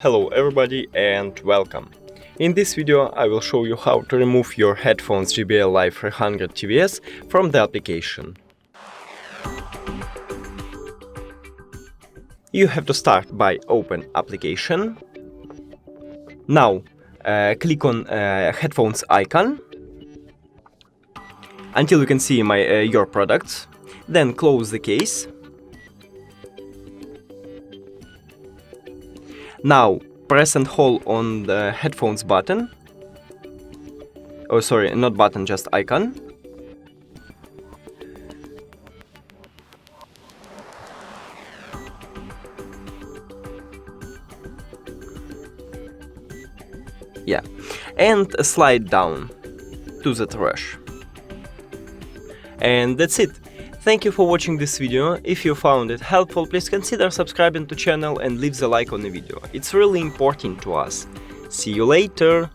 Hello everybody and welcome. In this video I will show you how to remove your headphones JBL Live 300 TWS from the application. You have to start by open application. Now click on headphones icon until you can see your products. Then close the case. Now press and hold on the headphones button. Oh, sorry, not button, just icon. Yeah, and slide down to the trash. And that's it. Thank you for watching this video. If you found it helpful, please consider subscribing to channel and leave the like on the video. It's really important to us. See you later!